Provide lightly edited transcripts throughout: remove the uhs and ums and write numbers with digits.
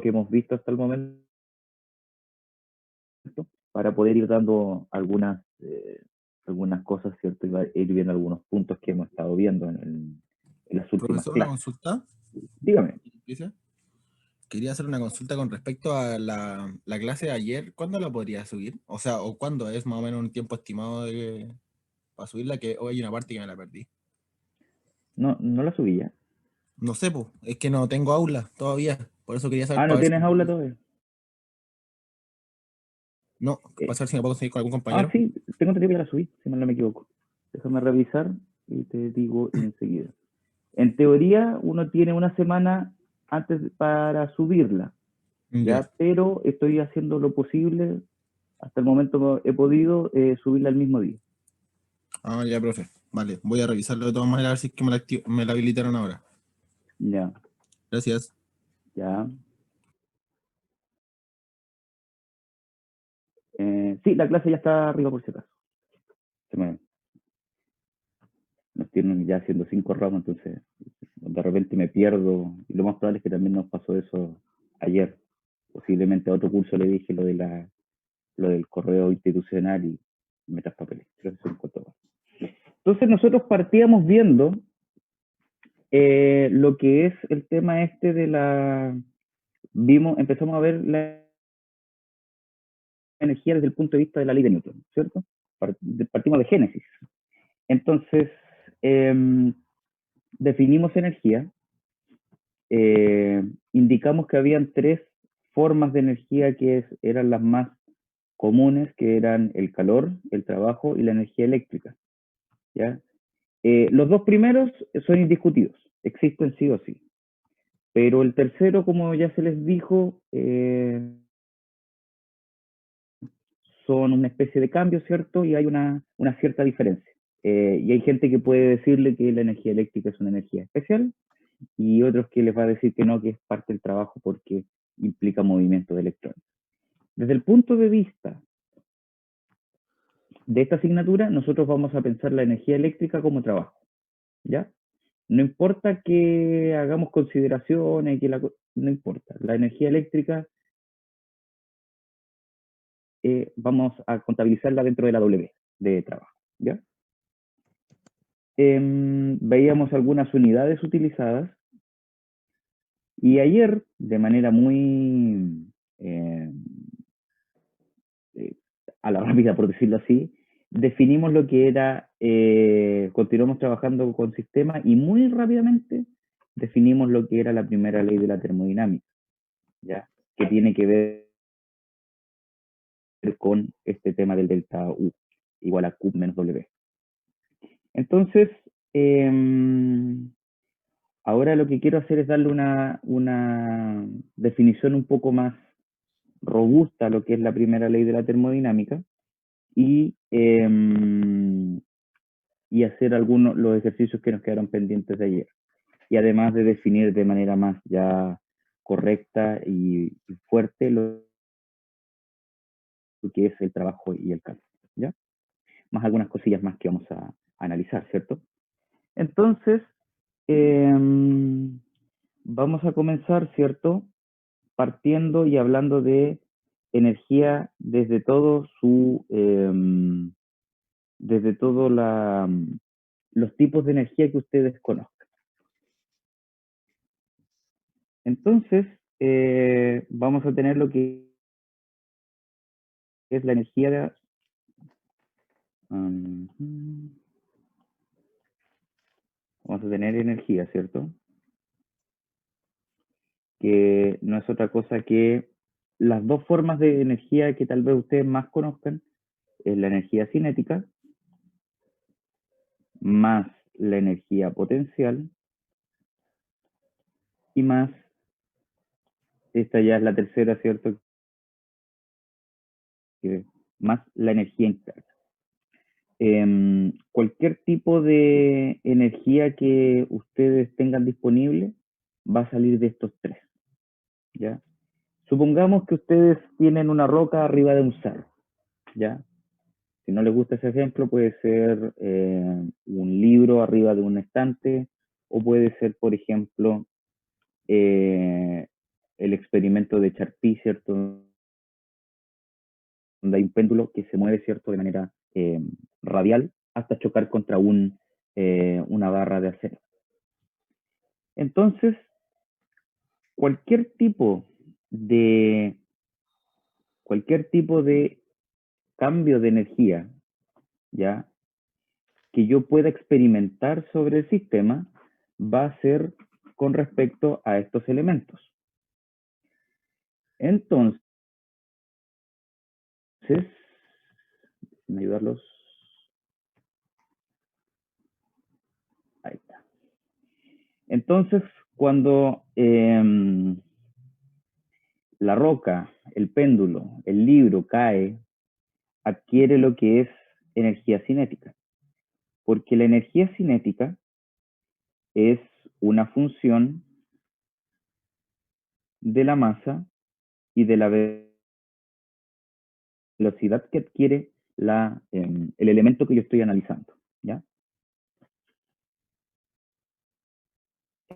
que hemos visto hasta el momento, para poder ir dando algunas cosas, ¿cierto? Y ir viendo algunos puntos que hemos estado viendo en las últimas Profesor, una clases. consulta. Dígame. ¿Dice? Quería hacer una consulta con respecto a la clase de ayer. ¿Cuándo la podría subir? O sea, ¿o cuándo es más o menos un tiempo estimado para subirla? Que hoy hay una parte que me la perdí. No, no la subí ya. No sé, pues, es que no tengo aula todavía. Por eso quería saber Ah, para ¿no ver si... tienes aula todavía? No, Eh, para saber si me puedo conseguir con algún ah, compañero. sí, tengo entendido que ya la subí, si mal no me equivoco. Déjame revisar y te digo enseguida. En teoría, uno tiene una semana antes para subirla, Ya. ¿ya? Pero estoy haciendo lo posible, hasta el momento he podido subirla el mismo día. Ah, ya, profe. Vale, voy a revisarlo de todas maneras a ver si es que me la habilitaron ahora. Ya, Gracias. ya. Sí, la clase ya está arriba por si acaso. Se me, nos tienen ya haciendo 5 ramos, entonces de repente me pierdo. Y lo más probable es que también nos pasó eso ayer. Posiblemente a otro curso le dije lo del correo institucional y me traspapelé. Creo que se me contó. Entonces nosotros partíamos viendo lo que es el tema este de empezamos a ver la energía desde el punto de vista de la ley de Newton, ¿cierto? Partimos de Génesis. Entonces, definimos energía, indicamos que habían tres formas de energía que eran las más comunes, que eran el calor, el trabajo y la energía eléctrica, ¿ya? Los dos primeros son indiscutidos, existen sí o sí. Pero el tercero, como ya se les dijo, son una especie de cambio, ¿cierto? Y hay una cierta diferencia. Y hay gente que puede decirle que la energía eléctrica es una energía especial y otros que les va a decir que no, que es parte del trabajo porque implica movimiento de electrones. Desde el punto de vista de esta asignatura, nosotros vamos a pensar la energía eléctrica como trabajo, ¿ya? No importa que hagamos consideraciones, no importa. La energía eléctrica vamos a contabilizarla dentro de la W de trabajo, ¿ya? Veíamos algunas unidades utilizadas y ayer, de manera muy eh, a la rápida, por decirlo así, definimos lo que era, continuamos trabajando con sistemas y muy rápidamente definimos lo que era la primera ley de la termodinámica, ¿ya? Que tiene que ver con este tema del delta U, igual a Q menos W. Entonces, ahora lo que quiero hacer es darle una definición un poco más robusta a lo que es la primera ley de la termodinámica y, y hacer algunos los ejercicios que nos quedaron pendientes de ayer. Y además de definir de manera más ya correcta y fuerte lo que es el trabajo y el cálculo, ¿ya? Más algunas cosillas más que vamos a analizar, ¿cierto? Entonces, vamos a comenzar, ¿cierto? Partiendo y hablando de energía desde todo desde todos los tipos de energía que ustedes conozcan. Entonces, vamos a tener lo que es la energía de... vamos a tener energía, ¿cierto? Que no es otra cosa que las dos formas de energía que tal vez ustedes más conozcan, es la energía cinética, más la energía potencial, y más, esta ya es la tercera, ¿cierto? Que más la energía interna. Cualquier tipo de energía que ustedes tengan disponible va a salir de estos tres, ¿ya? Supongamos que ustedes tienen una roca arriba de un cerro, ¿ya? Si no les gusta ese ejemplo, puede ser un libro arriba de un estante, o puede ser, por ejemplo, el experimento de Charpy, ¿cierto? Donde hay un péndulo que se mueve, ¿cierto? De manera radial hasta chocar contra una barra de acero. Entonces, cualquier tipo de cambio de energía, ¿ya? Que yo pueda experimentar sobre el sistema va a ser con respecto a estos elementos. Entonces, déjenme ayudarlos. Ahí está. Entonces, cuando la roca, el péndulo, el libro cae, adquiere lo que es energía cinética. Porque la energía cinética es una función de la masa y de la velocidad que adquiere el elemento que yo estoy analizando, ¿ya?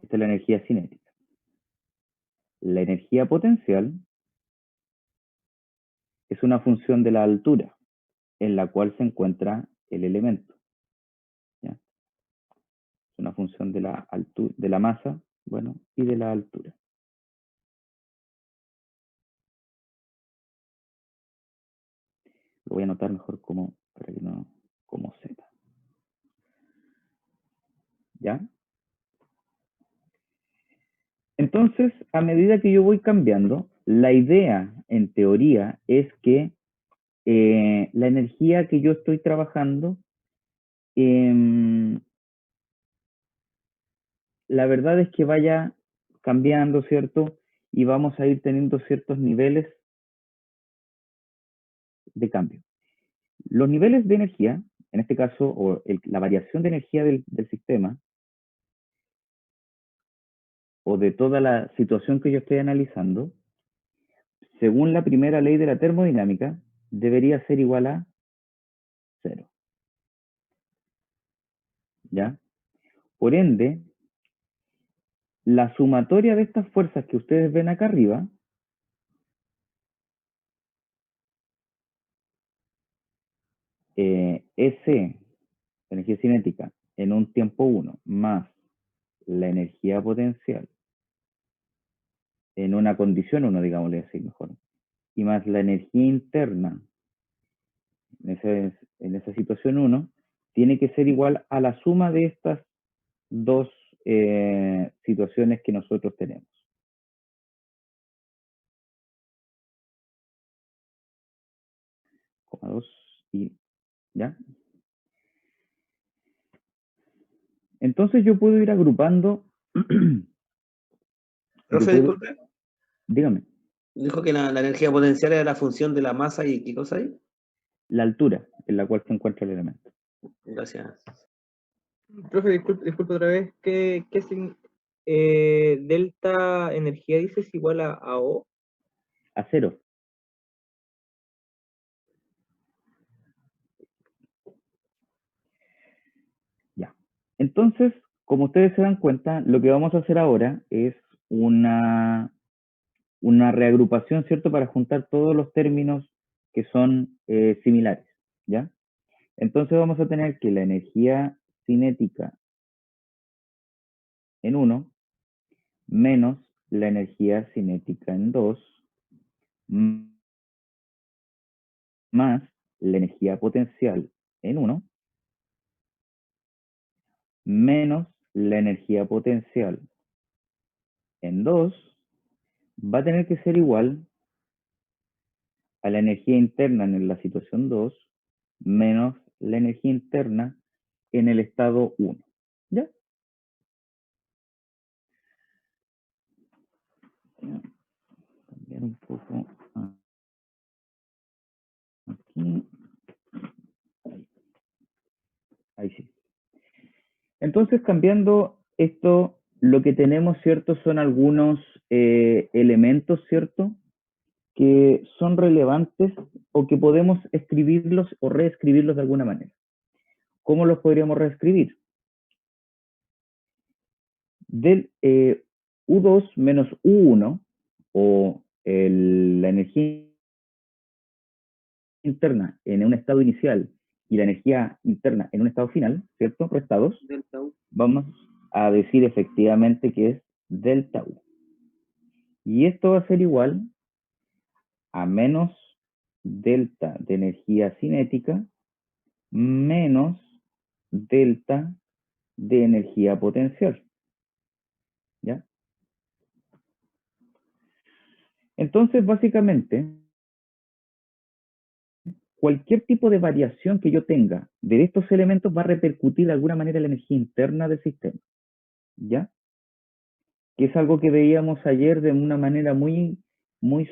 Esta es la energía cinética. La energía potencial es una función de la altura en la cual se encuentra el elemento, ¿ya? Es una función de la masa, bueno, y de la altura. Lo voy a anotar mejor como Z. ¿Ya? Entonces, a medida que yo voy cambiando, la idea, en teoría, es que la energía que yo estoy trabajando, la verdad es que vaya cambiando, ¿cierto? Y vamos a ir teniendo ciertos niveles de cambio. Los niveles de energía, en este caso, o la variación de energía del sistema, o de toda la situación que yo estoy analizando, según la primera ley de la termodinámica, debería ser igual a 0. ¿Ya? Por ende, la sumatoria de estas fuerzas que ustedes ven acá arriba, EC, energía cinética, en un tiempo 1, más la energía potencial en una condición 1, digámosle así mejor, y más la energía interna en esa situación 1, tiene que ser igual a la suma de estas dos situaciones que nosotros tenemos. Coma 2 y ya. Entonces yo puedo ir agrupando. Profe, disculpe. Dígame. Dijo que la energía potencial era la función de la masa y ¿qué cosa hay? La altura en la cual se encuentra el elemento. Gracias. Profe, disculpe otra vez. ¿Qué delta energía dices igual a O? A 0. Ya. Entonces, como ustedes se dan cuenta, lo que vamos a hacer ahora es una reagrupación, ¿cierto? Para juntar todos los términos que son similares, ¿ya? Entonces vamos a tener que la energía cinética en 1 menos la energía cinética en 2 más la energía potencial en 1 menos la energía potencial en 2 va a tener que ser igual a la energía interna en la situación 2 menos la energía interna en el estado 1. ¿Ya? Voy a cambiar un poco aquí. Ahí sí. Entonces, cambiando esto, lo que tenemos, ¿cierto? Son algunos elementos, ¿cierto? Que son relevantes o que podemos escribirlos o reescribirlos de alguna manera. ¿Cómo los podríamos reescribir? Del U2 menos U1 o la energía interna en un estado inicial y la energía interna en un estado final, ¿cierto? Restados, Delta U. vamos a decir efectivamente que es delta U. Y esto va a ser igual a menos delta de energía cinética menos delta de energía potencial. ¿Ya? Entonces, básicamente, cualquier tipo de variación que yo tenga de estos elementos va a repercutir de alguna manera en la energía interna del sistema. ¿Ya? Que es algo que veíamos ayer de una manera muy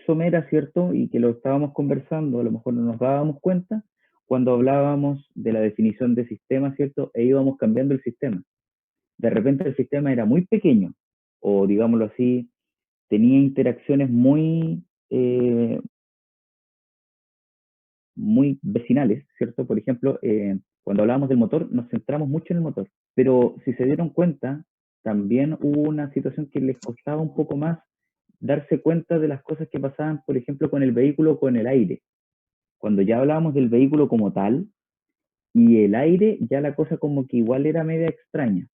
somera, ¿cierto? Y que lo estábamos conversando, a lo mejor no nos dábamos cuenta, cuando hablábamos de la definición de sistema, ¿cierto? E íbamos cambiando el sistema. De repente el sistema era muy pequeño, o digámoslo así, tenía interacciones muy vecinales, ¿cierto? Por ejemplo, cuando hablábamos del motor, nos centramos mucho en el motor, pero si se dieron cuenta, también hubo una situación que les costaba un poco más darse cuenta de las cosas que pasaban, por ejemplo, con el vehículo o con el aire. Cuando ya hablábamos del vehículo como tal y el aire, ya la cosa como que igual era media extraña.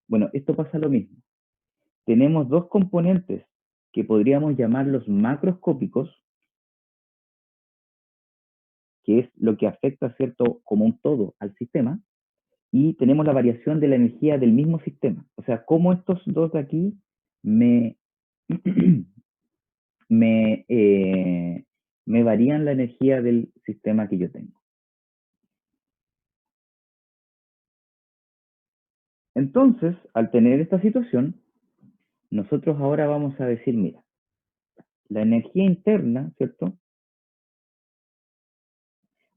Bueno, esto pasa lo mismo. Tenemos dos componentes que podríamos llamarlos macroscópicos, que es lo que afecta, ¿cierto?, como un todo al sistema, y tenemos la variación de la energía del mismo sistema. O sea, cómo estos dos de aquí me varían la energía del sistema que yo tengo. Entonces, al tener esta situación, nosotros ahora vamos a decir, mira, la energía interna, ¿cierto?,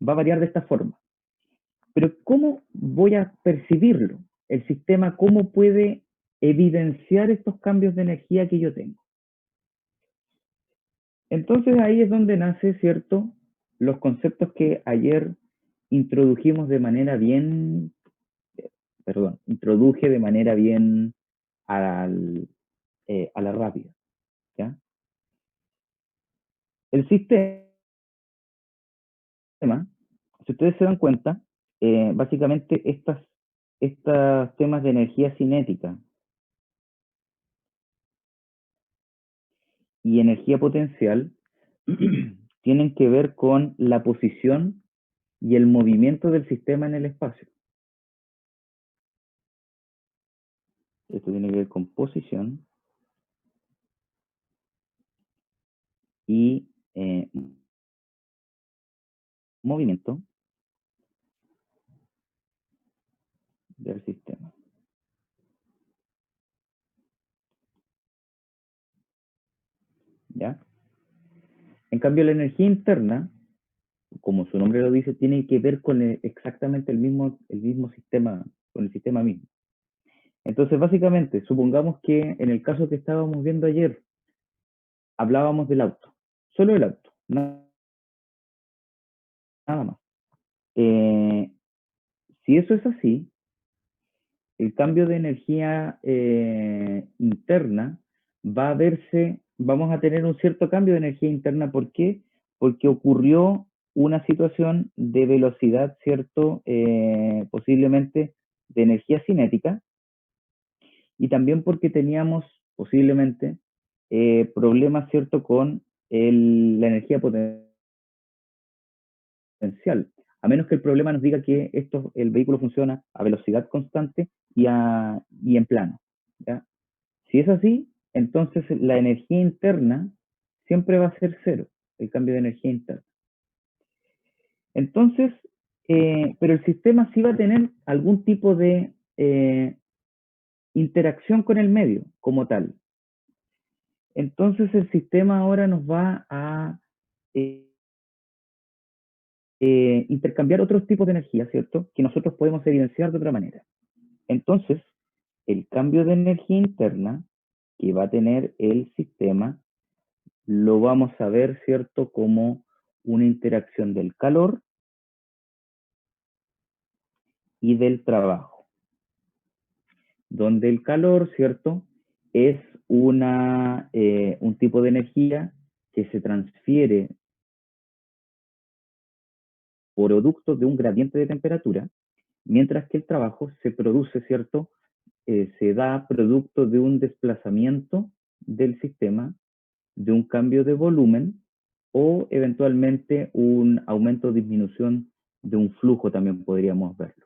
va a variar de esta forma. Pero ¿cómo voy a percibirlo? El sistema, ¿cómo puede evidenciar estos cambios de energía que yo tengo? Entonces ahí es donde nace, ¿cierto?, los conceptos que ayer introdujimos de manera bien, introduje de manera bien a la rápida, ¿ya? El sistema, si ustedes se dan cuenta, básicamente estos temas de energía cinética y energía potencial tienen que ver con la posición y el movimiento del sistema en el espacio. Esto tiene que ver con posición y movimiento del sistema. ¿Ya? En cambio, la energía interna, como su nombre lo dice, tiene que ver con exactamente el mismo sistema, con el sistema mismo. Entonces, básicamente, supongamos que en el caso que estábamos viendo ayer, hablábamos del auto, solo del auto, nada más. Si eso es así, el cambio de energía interna va a verse, vamos a tener un cierto cambio de energía interna. ¿Por qué? Porque ocurrió una situación de velocidad, ¿cierto? Posiblemente de energía cinética, y también porque teníamos posiblemente problemas, ¿cierto?, con la energía potencial. A menos que el problema nos diga que el vehículo funciona a velocidad constante y en plano, ¿ya? Si es así, entonces la energía interna siempre va a ser cero, el cambio de energía interna. Entonces, pero el sistema sí va a tener algún tipo de interacción con el medio como tal. Entonces el sistema ahora nos va a intercambiar otros tipos de energía, ¿cierto?, que nosotros podemos evidenciar de otra manera. Entonces, el cambio de energía interna que va a tener el sistema lo vamos a ver, ¿cierto?, como una interacción del calor y del trabajo, donde el calor, ¿cierto?, es un tipo de energía que se transfiere por producto de un gradiente de temperatura, mientras que el trabajo se produce, ¿cierto? Se da producto de un desplazamiento del sistema, de un cambio de volumen o eventualmente un aumento o disminución de un flujo, también podríamos verlo.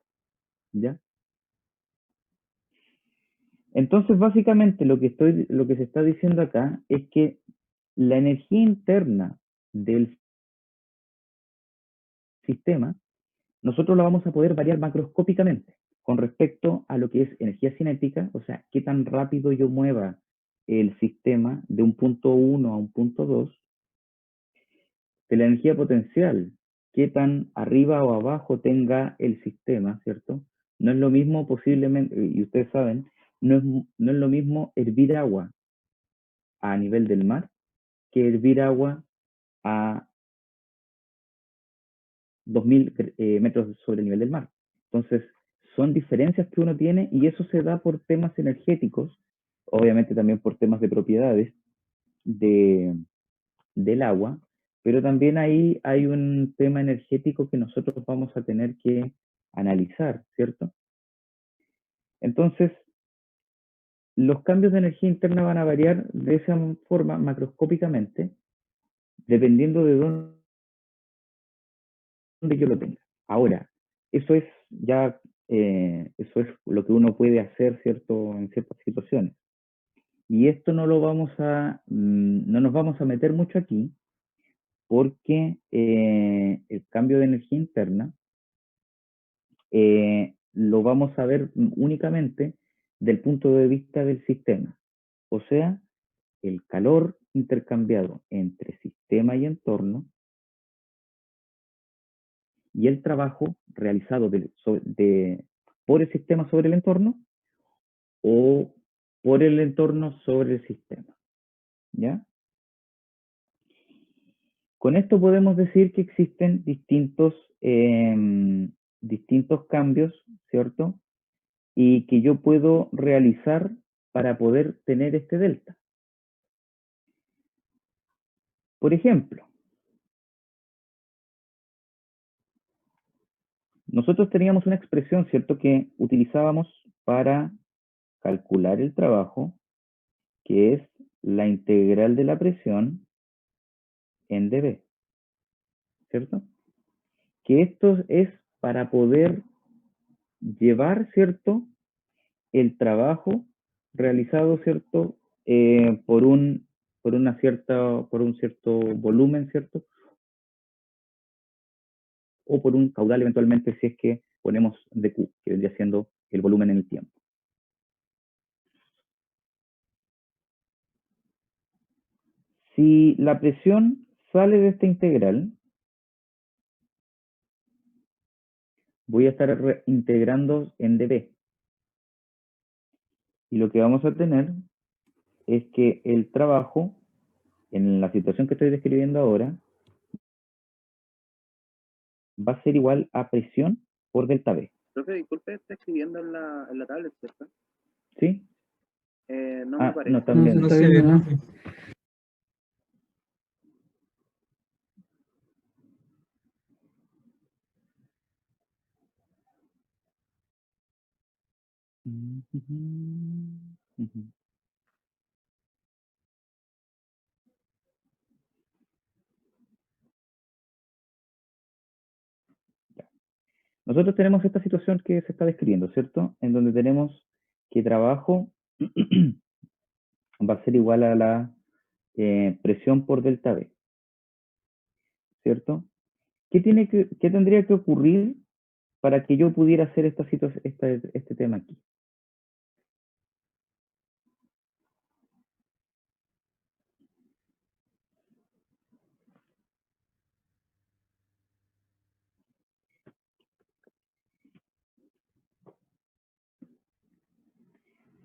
¿Ya? Entonces, básicamente lo que se está diciendo acá es que la energía interna del sistema, nosotros la vamos a poder variar macroscópicamente con respecto a lo que es energía cinética, o sea, qué tan rápido yo mueva el sistema de un punto 1 a un punto 2, de la energía potencial, qué tan arriba o abajo tenga el sistema, ¿cierto? No es lo mismo posiblemente, y ustedes saben, no es lo mismo hervir agua a nivel del mar que hervir agua a 2000 metros sobre el nivel del mar. Entonces, son diferencias que uno tiene y eso se da por temas energéticos, obviamente también por temas de propiedades del agua, pero también ahí hay un tema energético que nosotros vamos a tener que analizar, ¿cierto? Entonces, los cambios de energía interna van a variar de esa forma macroscópicamente, dependiendo de dónde yo lo tenga. Ahora, eso es ya, eso es lo que uno puede hacer, ¿cierto?, en ciertas situaciones. Y esto no nos vamos a meter mucho aquí, porque el cambio de energía interna lo vamos a ver únicamente del punto de vista del sistema. O sea, el calor intercambiado entre sistema y entorno y el trabajo realizado por el sistema sobre el entorno o por el entorno sobre el sistema. ¿Ya? Con esto podemos decir que existen distintos cambios, ¿cierto? Y que yo puedo realizar para poder tener este delta. Por ejemplo, nosotros teníamos una expresión, ¿cierto?, que utilizábamos para calcular el trabajo, que es la integral de la presión en dB, ¿cierto? Que esto es para poder llevar, ¿cierto?, el trabajo realizado, ¿cierto?, por un cierto volumen, ¿cierto?, o por un caudal eventualmente si es que ponemos dQ, que vendría siendo el volumen en el tiempo. Si la presión sale de esta integral, voy a estar integrando en dB. Y lo que vamos a tener es que el trabajo, en la situación que estoy describiendo ahora, va a ser igual a presión por delta B. Profe, disculpe, está escribiendo en la tablet, ¿cierto? ¿Sí? No me aparece. No, también. No se ve, profe. Nosotros tenemos esta situación que se está describiendo, ¿cierto? En donde tenemos que trabajo va a ser igual a la presión por delta B, ¿cierto? ¿Qué tendría que ocurrir para que yo pudiera hacer este tema aquí?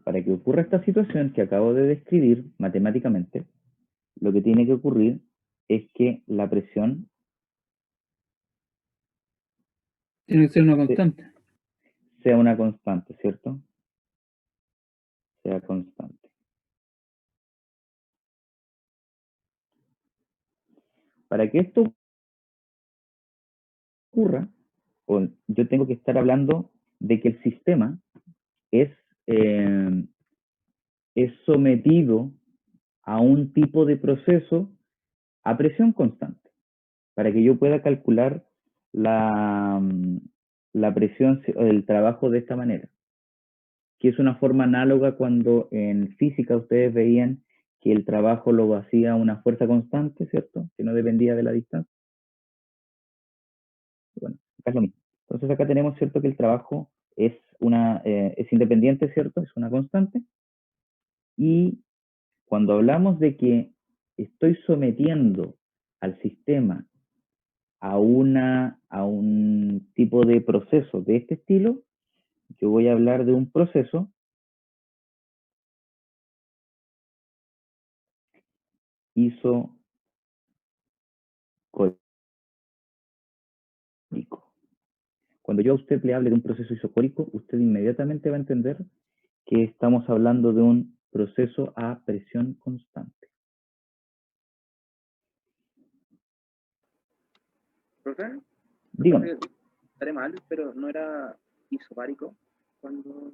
Para que ocurra esta situación que acabo de describir matemáticamente, lo que tiene que ocurrir es que la presión Tiene que ser una constante. sea una constante, ¿cierto? Sea constante. Para que esto ocurra, yo tengo que estar hablando de que el sistema es sometido a un tipo de proceso a presión constante, para que yo pueda calcular la presión o el trabajo de esta manera, que es una forma análoga cuando en física ustedes veían que el trabajo lo hacía una fuerza constante, ¿cierto? Que no dependía de la distancia. Bueno, acá es lo mismo. Entonces acá tenemos, ¿cierto?, que el trabajo es independiente, ¿cierto? Es una constante. Y cuando hablamos de que estoy sometiendo al sistema a un tipo de proceso de este estilo, yo voy a hablar de un proceso isocórico. Cuando yo a usted le hable de un proceso isocórico, usted inmediatamente va a entender que estamos hablando de un proceso a presión constante. ¿Profe? Dígame. Estaré mal, pero no era isobárico cuando...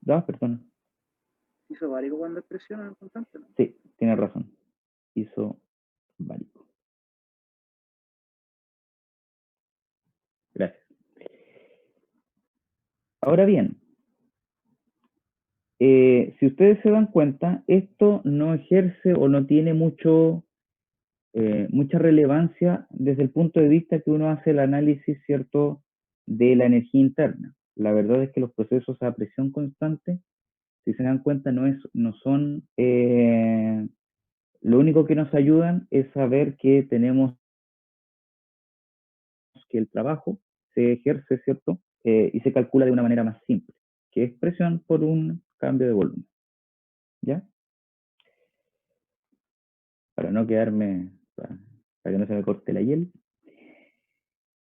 Perdón. Isobárico cuando es presión constante, ¿no? Sí, tiene razón. Isobárico. Gracias. Ahora bien, si ustedes se dan cuenta, esto no ejerce o no tiene mucha relevancia desde el punto de vista que uno hace el análisis, ¿cierto?, de la energía interna. La verdad es que los procesos a presión constante, si se dan cuenta, no son, lo único que nos ayudan es saber que tenemos que el trabajo se ejerce, ¿cierto?, y se calcula de una manera más simple, que es presión por un cambio de volumen. ¿Ya? Para no quedarme, para que no se me corte la hiel.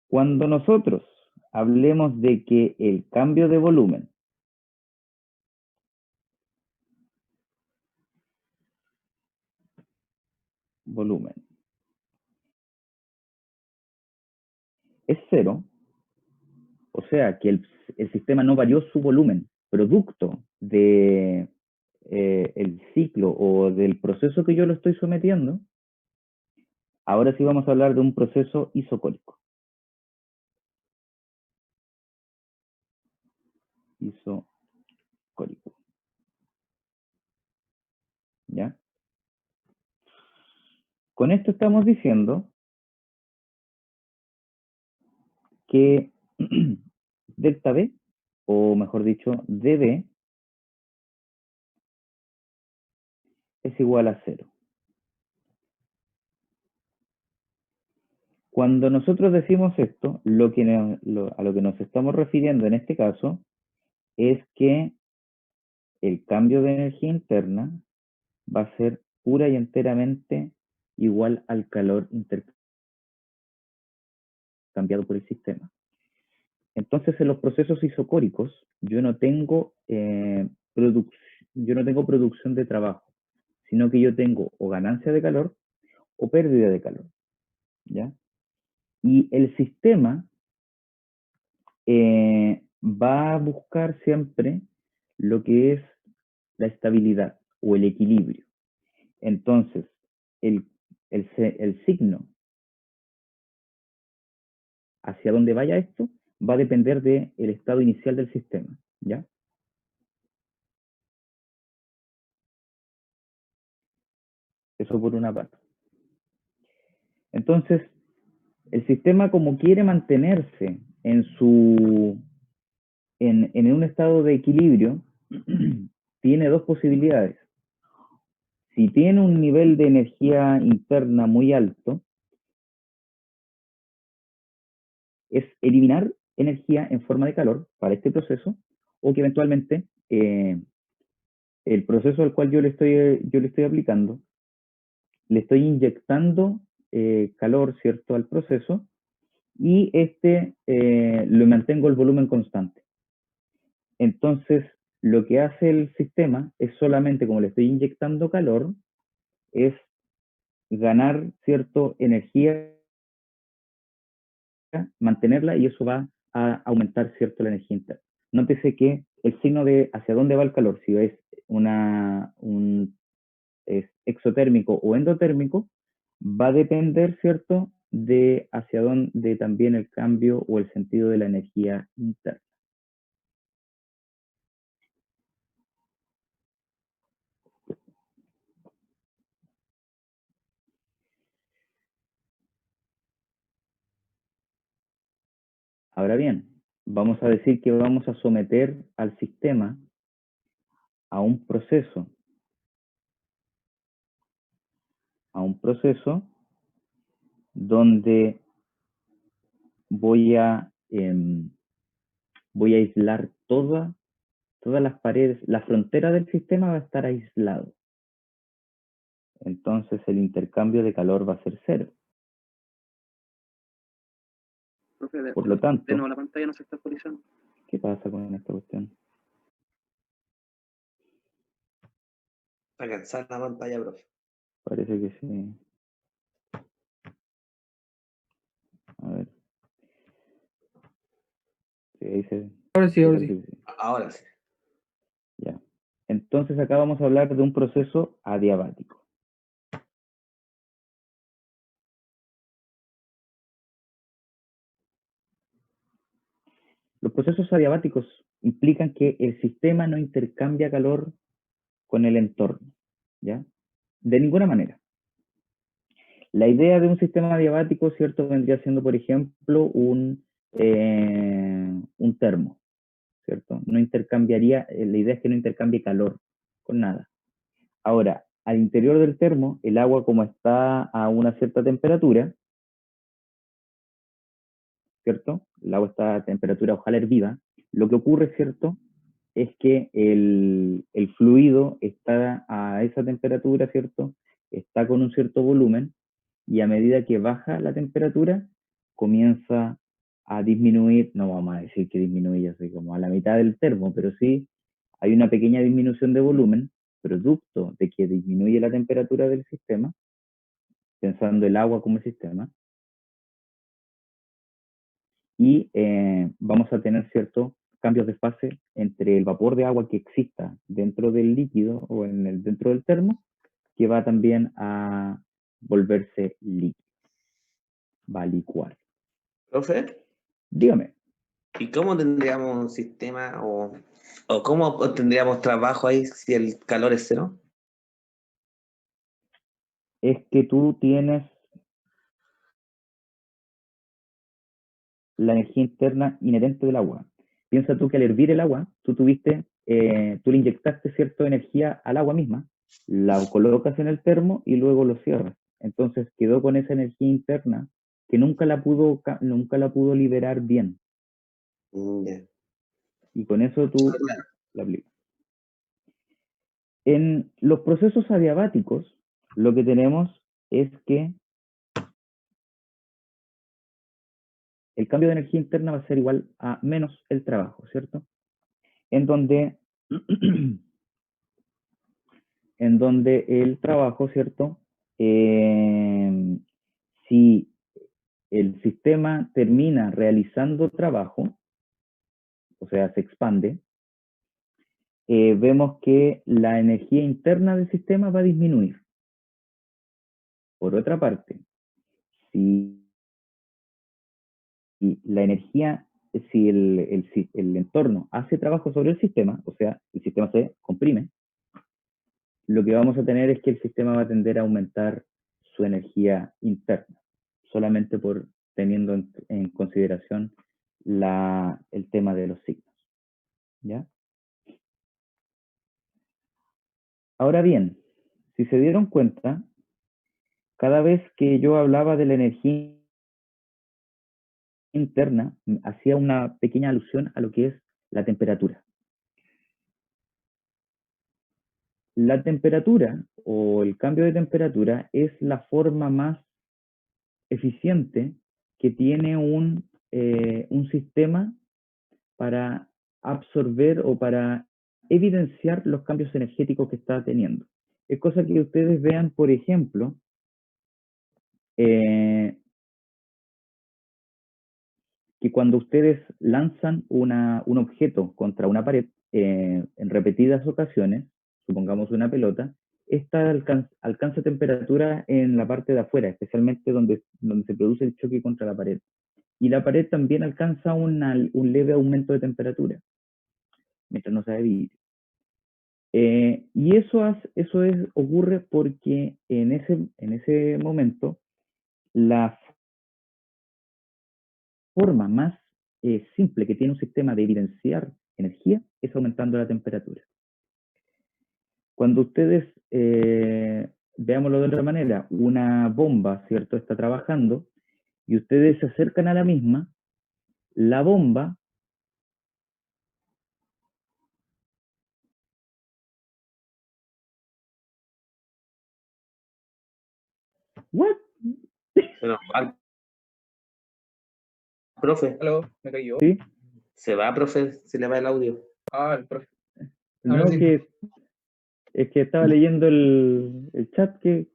Cuando nosotros hablemos de que el cambio de volumen es cero, o sea que el sistema no varió su volumen, producto de el ciclo o del proceso que yo lo estoy sometiendo, ahora sí vamos a hablar de un proceso isocórico. Isocórico. ¿Ya? Con esto estamos diciendo que delta V, o mejor dicho, dB, es igual a 0. Cuando nosotros decimos esto, a lo que nos estamos refiriendo en este caso es que el cambio de energía interna va a ser pura y enteramente igual al calor intercambiado por el sistema. Entonces, en los procesos isocóricos, yo no tengo producción de trabajo, sino que yo tengo o ganancia de calor o pérdida de calor, ¿ya? Y el sistema va a buscar siempre lo que es la estabilidad o el equilibrio. Entonces, el signo hacia dónde vaya esto va a depender del estado inicial del sistema, ¿ya? Eso por una parte. Entonces, el sistema, como quiere mantenerse en un estado de equilibrio, tiene dos posibilidades. Si tiene un nivel de energía interna muy alto, es eliminar energía en forma de calor para este proceso, o que eventualmente el proceso al cual yo le estoy aplicando, le estoy inyectando calor, ¿cierto?, al proceso, y lo mantengo el volumen constante. Entonces, lo que hace el sistema es solamente, como le estoy inyectando calor, es ganar, ¿cierto?, energía, mantenerla, y eso va a aumentar, ¿cierto?, la energía interna. Nótese que el signo de hacia dónde va el calor, si es es exotérmico o endotérmico, va a depender, ¿cierto?, de hacia dónde también el cambio o el sentido de la energía interna. Ahora bien, vamos a decir que vamos a someter al sistema a un proceso donde voy a aislar todas las paredes, la frontera del sistema va a estar aislado. Entonces el intercambio de calor va a ser cero. Profe, Por lo tanto, de nuevo la pantalla no se está actualizando. ¿qué pasa con esta cuestión? Para cansar la pantalla, profe. Parece que sí. A ver. Sí, ahí se... Ahora sí, ahora parece sí. que sí. Ahora sí. Ya. Entonces acá vamos a hablar de un proceso adiabático. Los procesos adiabáticos implican que el sistema no intercambia calor con el entorno, ¿ya? De ninguna manera. La idea de un sistema adiabático, ¿cierto?, vendría siendo, por ejemplo, un termo, ¿cierto? No intercambiaría, la idea es que no intercambie calor con nada. Ahora, al interior del termo, el agua, como está a una cierta temperatura, ¿cierto? El agua está a temperatura, ojalá hervida. Lo que ocurre, ¿cierto?, es que el fluido está a esa temperatura, ¿cierto? Está con un cierto volumen, y a medida que baja la temperatura, comienza a disminuir, no vamos a decir que disminuye así como a la mitad del termo, pero sí hay una pequeña disminución de volumen, producto de que disminuye la temperatura del sistema, pensando el agua como sistema, y vamos a tener ciertos cambios de fase entre el vapor de agua que exista dentro del líquido o dentro del termo, que va también a volverse líquido, va a licuar. Profe, Dígame. ¿y cómo tendríamos un sistema o cómo tendríamos trabajo ahí si el calor es cero? Es que tú tienes la energía interna inherente del agua. Piensa tú que al hervir el agua, tú le inyectaste cierta energía al agua misma, la colocas en el termo y luego lo cierras. Entonces quedó con esa energía interna que nunca la pudo liberar bien. Ya. Y con eso tú Ah, claro. la aplicas. En los procesos adiabáticos, lo que tenemos es que el cambio de energía interna va a ser igual a menos el trabajo, ¿cierto? En donde el trabajo, ¿cierto? Si el sistema termina realizando trabajo, o sea, se expande, vemos que la energía interna del sistema va a disminuir. Por otra parte, si la energía, si el entorno hace trabajo sobre el sistema, o sea, el sistema se comprime, lo que vamos a tener es que el sistema va a tender a aumentar su energía interna, solamente por teniendo en consideración el tema de los signos. ¿Ya? Ahora bien, si se dieron cuenta, cada vez que yo hablaba de la energía interna, hacía una pequeña alusión a lo que es la temperatura. La temperatura o el cambio de temperatura es la forma más eficiente que tiene un sistema para absorber o para evidenciar los cambios energéticos que está teniendo. Es cosa que ustedes vean, por ejemplo, que cuando ustedes lanzan un objeto contra una pared en repetidas ocasiones, supongamos una pelota, esta alcanza temperatura en la parte de afuera, especialmente donde se produce el choque contra la pared. Y la pared también alcanza un leve aumento de temperatura, mientras no sea de vidrio. Y eso ocurre porque en ese momento la forma más simple que tiene un sistema de evidenciar energía es aumentando la temperatura. Cuando ustedes, veámoslo de otra manera, una bomba, ¿cierto?, está trabajando y ustedes se acercan a la misma, la bomba ¿what? Pero, profe, Aló, me cayó. ¿Sí? se va, profe, se le va el audio. Ah, el profe. Ahora No, sí. es que estaba leyendo el chat que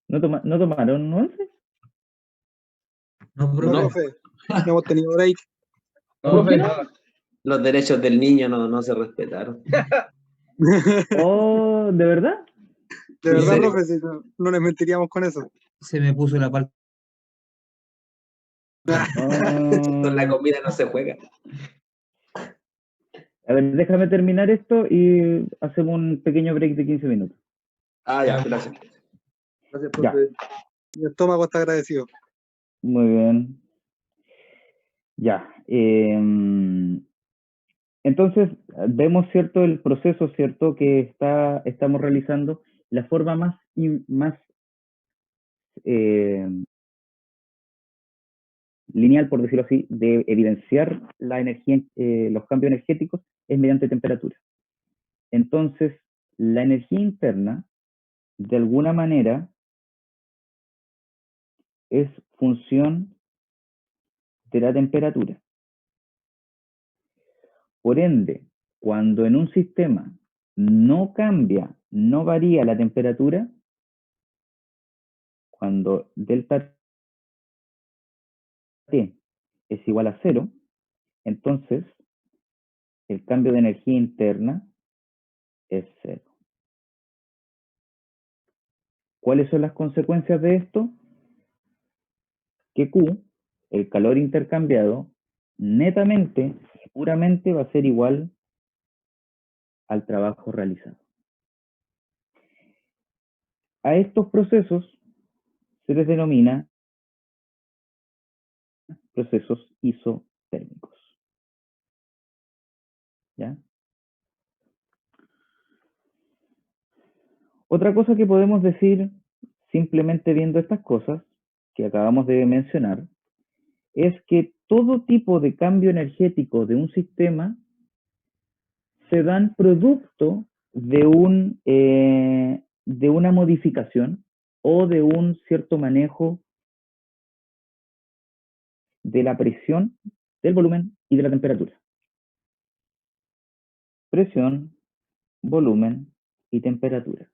no tomaron 11. No, No. profe, no hemos tenido break. No, ¿Por qué profe, no? nada. Los derechos del niño no se respetaron. Oh, ¿de verdad? De ¿En verdad, serio? profe, si no les mentiríamos con eso. Se me puso la palpa. Con la Oh. comida no se juega. A ver, déjame terminar esto y hacemos un pequeño break de 15 minutos. Ah, ya, gracias. Gracias, Ya. profe. Mi estómago está agradecido. Muy bien. Ya. Entonces, vemos, ¿cierto?, el proceso, ¿cierto?, que estamos realizando. La forma más lineal, por decirlo así, de evidenciar la energía, los cambios energéticos, es mediante temperatura. Entonces, la energía interna, de alguna manera, es función de la temperatura. Por ende, cuando en un sistema no cambia, no varía la temperatura, cuando delta T es igual a 0, entonces el cambio de energía interna es 0. ¿Cuáles son las consecuencias de esto? Que Q, el calor intercambiado, netamente y puramente va a ser igual al trabajo realizado. A estos procesos se les denomina procesos isotérmicos. ¿Ya? Otra cosa que podemos decir simplemente viendo estas cosas que acabamos de mencionar es que todo tipo de cambio energético de un sistema se dan producto de una modificación o de un cierto manejo de la presión, del volumen y de la temperatura. Presión, volumen y temperatura.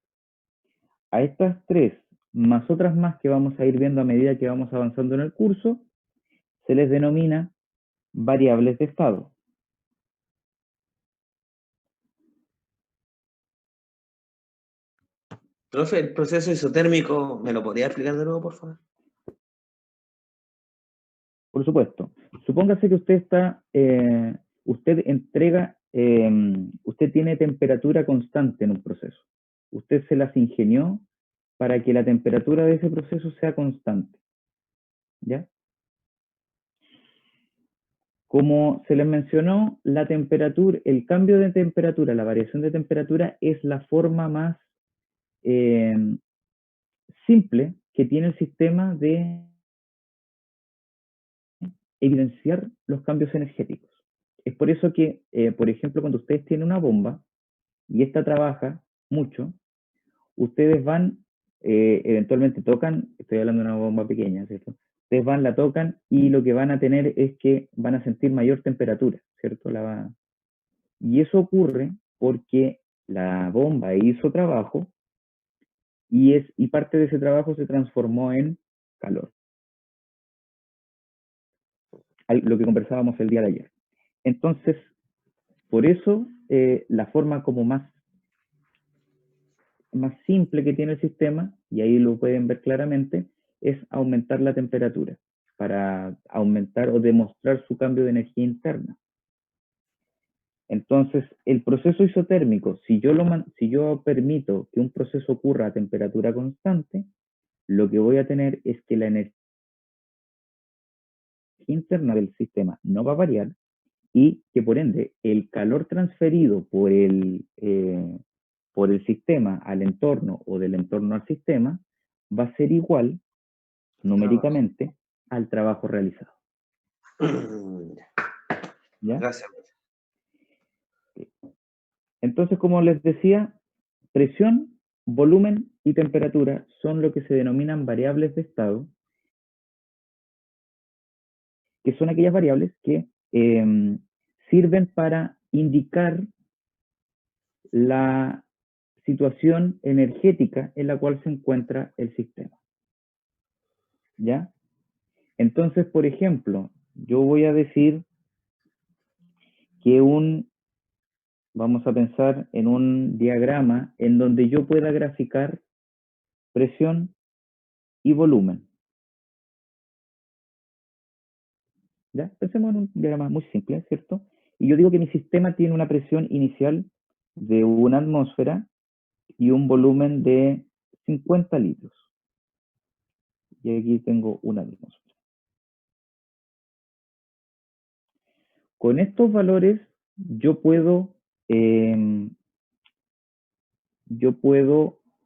A estas tres, más otras más que vamos a ir viendo a medida que vamos avanzando en el curso, se les denomina variables de estado. Profe, el proceso isotérmico, ¿me lo podría explicar de nuevo, por favor? Por supuesto. Supóngase que usted usted tiene temperatura constante en un proceso. Usted se las ingenió para que la temperatura de ese proceso sea constante. ¿Ya? Como se les mencionó, la temperatura, el cambio de temperatura, la variación de temperatura es la forma más simple que tiene el sistema de evidenciar los cambios energéticos. Es por eso que, por ejemplo, cuando ustedes tienen una bomba y esta trabaja mucho, ustedes van, eventualmente tocan, estoy hablando de una bomba pequeña, ¿cierto? Ustedes van, la tocan y lo que van a tener es que van a sentir mayor temperatura, ¿cierto? Y eso ocurre porque la bomba hizo trabajo y parte de ese trabajo se transformó en calor. Lo que conversábamos el día de ayer. Entonces, por eso, la forma como más simple que tiene el sistema, y ahí lo pueden ver claramente, es aumentar la temperatura para aumentar o demostrar su cambio de energía interna. Entonces, el proceso isotérmico, si yo permito que un proceso ocurra a temperatura constante, lo que voy a tener es que la energía interna del sistema no va a variar y que por ende el calor transferido por el sistema al entorno o del entorno al sistema va a ser igual numéricamente al trabajo realizado. ¿Ya? Gracias. Entonces, como les decía, presión, volumen y temperatura son lo que se denominan variables de estado, que son aquellas variables que sirven para indicar la situación energética en la cual se encuentra el sistema. ¿Ya? Entonces, por ejemplo, yo voy a decir que vamos a pensar en un diagrama en donde yo pueda graficar presión y volumen. ¿Ya? Pensemos en un diagrama muy simple, ¿cierto? Y yo digo que mi sistema tiene una presión inicial de 1 atmósfera y un volumen de 50 litros. Y aquí tengo 1 atmósfera. Con estos valores yo puedo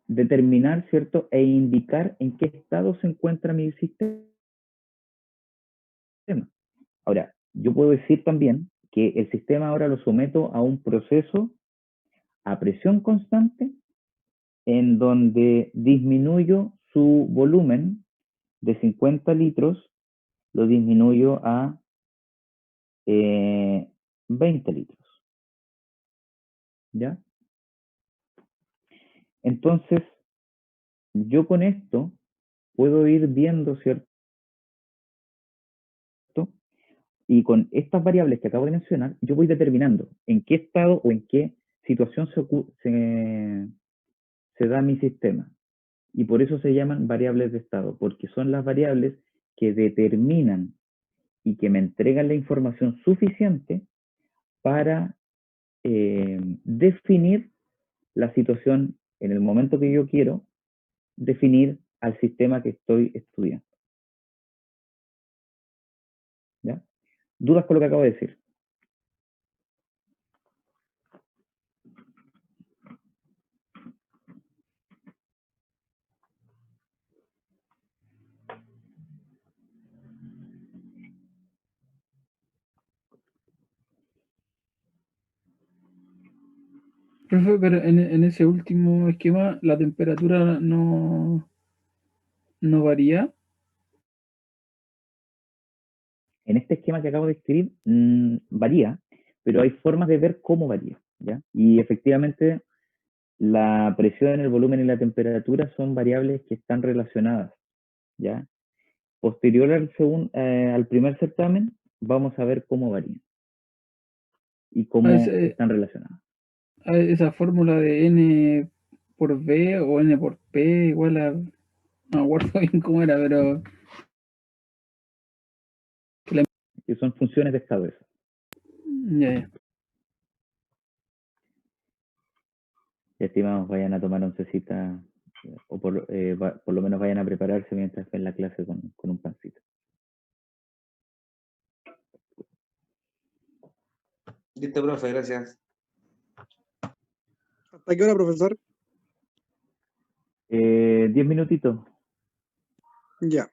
determinar, ¿cierto? E indicar en qué estado se encuentra mi sistema. Ahora, yo puedo decir también que el sistema ahora lo someto a un proceso a presión constante en donde disminuyo su volumen de 50 litros, lo disminuyo a 20 litros. ¿Ya? Entonces, yo con esto puedo ir viendo, ¿cierto? Y con estas variables que acabo de mencionar, yo voy determinando en qué estado o en qué situación se da mi sistema. Y por eso se llaman variables de estado, porque son las variables que determinan y que me entregan la información suficiente para definir la situación en el momento que yo quiero definir al sistema que estoy estudiando. ¿Ya? ¿Dudas con lo que acabo de decir? Profe, pero en ese último esquema la temperatura no varía. En este esquema que acabo de escribir varía, pero hay formas de ver cómo varía, ¿ya? Y efectivamente la presión, el volumen y la temperatura son variables que están relacionadas, ¿ya? Posterior al primer certamen, vamos a ver cómo varían y cómo están relacionadas. Esa fórmula de N por B o N por P igual a... No me acuerdo bien cómo era, pero... Que son funciones de estado esas. Ya. Estimados, vayan a tomar oncecita o por lo menos vayan a prepararse mientras ven la clase con un pancito. Listo, profe, gracias. ¿Hasta qué hora, profesor? 10 minutitos. Ya.